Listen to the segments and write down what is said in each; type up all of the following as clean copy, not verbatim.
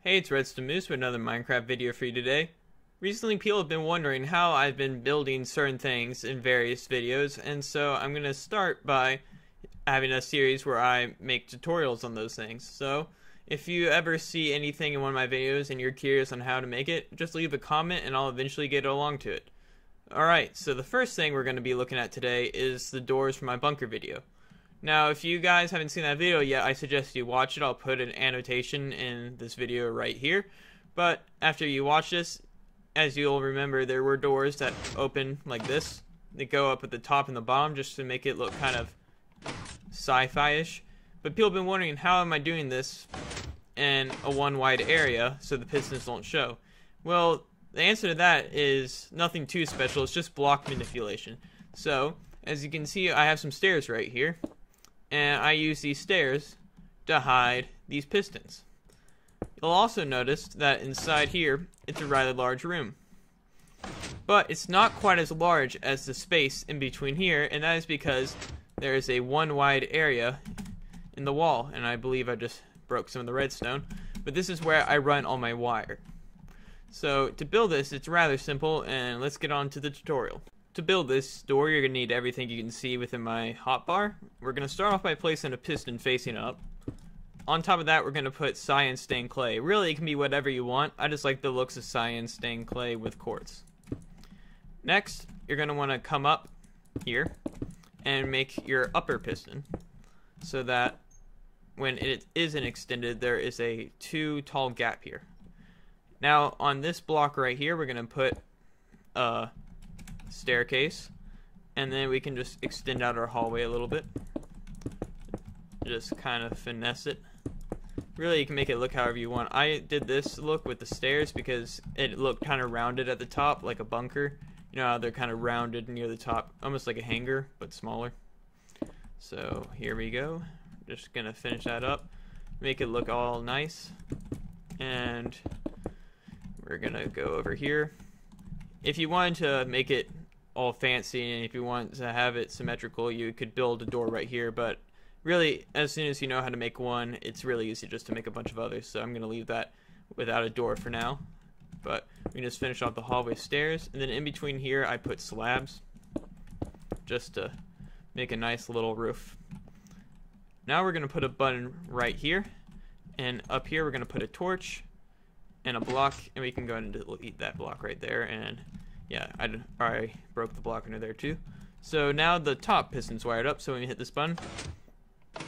Hey, it's Redstone with another Minecraft video for you today. Recently, people have been wondering how I've been building certain things in various videos, and so I'm going to start by having a series where I make tutorials on those things. So, if you ever see anything in one of my videos and you're curious on how to make it, just leave a comment and I'll eventually get along to it. Alright, so the first thing we're going to be looking at today is the doors for my bunker video. Now, if you guys haven't seen that video yet, I suggest you watch it. I'll put an annotation in this video right here. But after you watch this, as you'll remember, there were doors that open like this. They go up at the top and the bottom just to make it look kind of sci-fi-ish. But people have been wondering, how am I doing this in a one wide area so the pistons don't show? Well, the answer to that is nothing too special. It's just block manipulation. So, as you can see, I have some stairs right here. And I use these stairs to hide these pistons. You'll also notice that inside here, it's a rather large room. But it's not quite as large as the space in between here, and that is because there is a one wide area in the wall, and I believe I just broke some of the redstone, but this is where I run all my wire. So to build this, it's rather simple, and let's get on to the tutorial. To build this door, you're going to need everything you can see within my hotbar. We're going to start off by placing a piston facing up. On top of that, we're going to put cyan stained clay. Really, it can be whatever you want. I just like the looks of cyan stained clay with quartz. Next, you're going to want to come up here and make your upper piston so that when it isn't extended, there is a too tall gap here. Now, on this block right here, we're going to put a staircase, and then we can just extend out our hallway a little bit. Just kind of finesse it. Really, you can make it look however you want. I did this look with the stairs because it looked kind of rounded at the top, like a bunker. You know how they're kind of rounded near the top, almost like a hangar, but smaller. So here we go. Just gonna finish that up, make it look all nice, and we're gonna go over here. If you wanted to make it all fancy and if you want to have it symmetrical, you could build a door right here, but really, as soon as you know how to make one, it's really easy just to make a bunch of others, so I'm going to leave that without a door for now. But we can just finish off the hallway stairs, and then in between here I put slabs just to make a nice little roof. Now we're going to put a button right here, and up here we're going to put a torch and a block, and we can go ahead and delete that block right there. And yeah, I broke the block under there too. So now the top piston's wired up, so when we hit this button,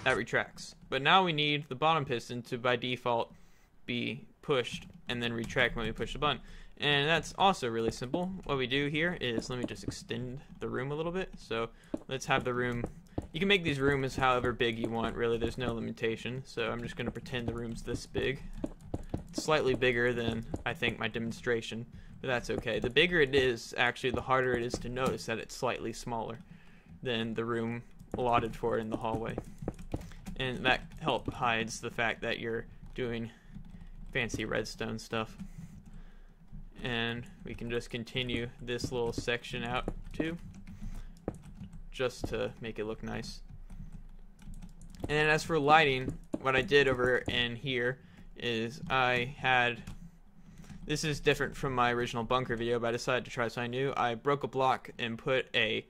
that retracts. But now we need the bottom piston to by default be pushed and then retract when we push the button. And that's also really simple. What we do here is, let me just extend the room a little bit. So let's have the room, you can make these rooms however big you want, really, there's no limitation. So I'm just going to pretend the room's this big. It's slightly bigger than I think my demonstration, but that's okay. The bigger it is, actually, the harder it is to notice that it's slightly smaller than the room allotted for it in the hallway. And that hides the fact that you're doing fancy redstone stuff. And we can just continue this little section out too, just to make it look nice. And then as for lighting, what I did over in here is this is different from my original bunker video, but I decided to try something new. I broke a block and put a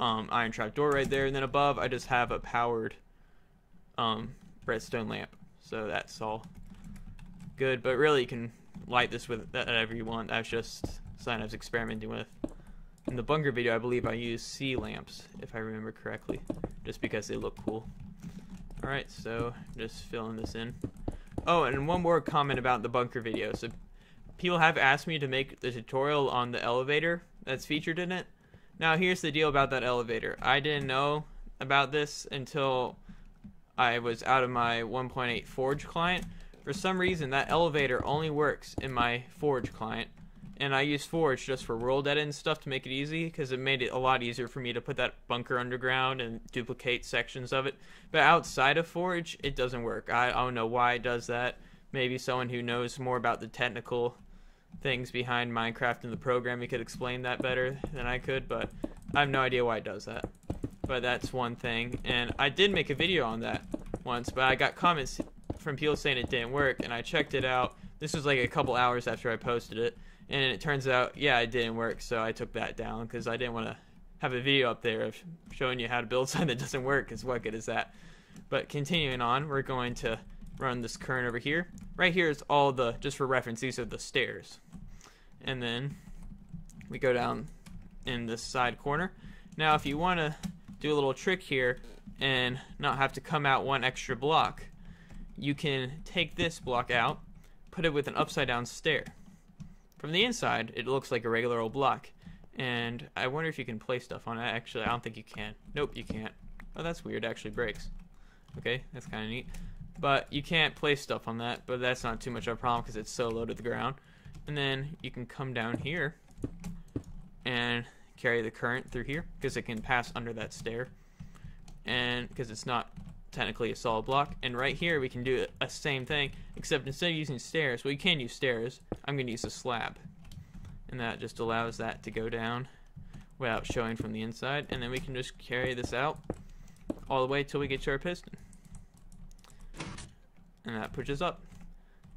iron trap door right there, and then above I just have a powered redstone lamp. So that's all good, but really you can light this with whatever you want. That's just something I was experimenting with. In the bunker video, I believe I used C lamps, if I remember correctly, just because they look cool. Alright, so just filling this in. Oh, and one more comment about the bunker video. So people have asked me to make the tutorial on the elevator that's featured in it. Now here's the deal about that elevator. I didn't know about this until I was out of my 1.8 Forge client. For some reason, that elevator only works in my Forge client, and I use Forge just for world edit and stuff to make it easy, because it made it a lot easier for me to put that bunker underground and duplicate sections of it. But outside of Forge, it doesn't work. I don't know why it does that. Maybe someone who knows more about the technical things behind Minecraft and the programming could explain that better than I could, but I have no idea why it does that. But that's one thing, and I did make a video on that once, but I got comments from people saying it didn't work, and I checked it out. This was like a couple hours after I posted it, and it turns out, yeah, it didn't work, so I took that down because I didn't want to have a video up there of showing you how to build something that doesn't work, because what good is that? But continuing on, we're going to run this current over here. Right here is all the, just for reference, these are the stairs. And then we go down in this side corner. Now if you want to do a little trick here and not have to come out one extra block, you can take this block out, put it with an upside down stair. From the inside, it looks like a regular old block. And I wonder if you can place stuff on it. Actually, I don't think you can. Nope, you can't. Oh, that's weird. It actually breaks. Okay, that's kind of neat. But you can't place stuff on that, but that's not too much of a problem because it's so low to the ground. And then you can come down here and carry the current through here because it can pass under that stair. And because it's not technically a solid block. And right here we can do a same thing, except instead of using stairs, well, you can use stairs. I'm going to use a slab. And that just allows that to go down without showing from the inside. And then we can just carry this out all the way till we get to our piston. And that pushes up.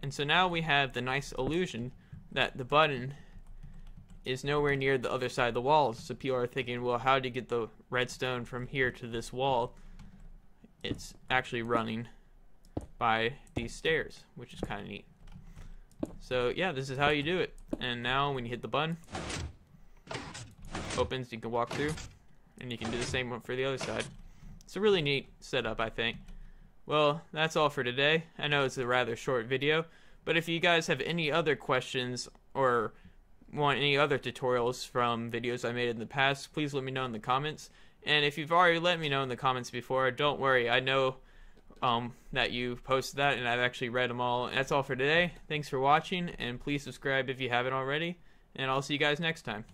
And so now we have the nice illusion that the button is nowhere near the other side of the wall. So people are thinking, well, how do you get the redstone from here to this wall? It's actually running by these stairs, which is kind of neat. So yeah, this is how you do it. And now when you hit the button, opens, you can walk through, and you can do the same one for the other side. It's a really neat setup, I think. Well, that's all for today. I know it's a rather short video, but if you guys have any other questions or want any other tutorials from videos I made in the past, please let me know in the comments. And if you've already let me know in the comments before, don't worry, I know that you posted that and I've actually read them all. And that's all for today. Thanks for watching, and please subscribe if you haven't already, and I'll see you guys next time.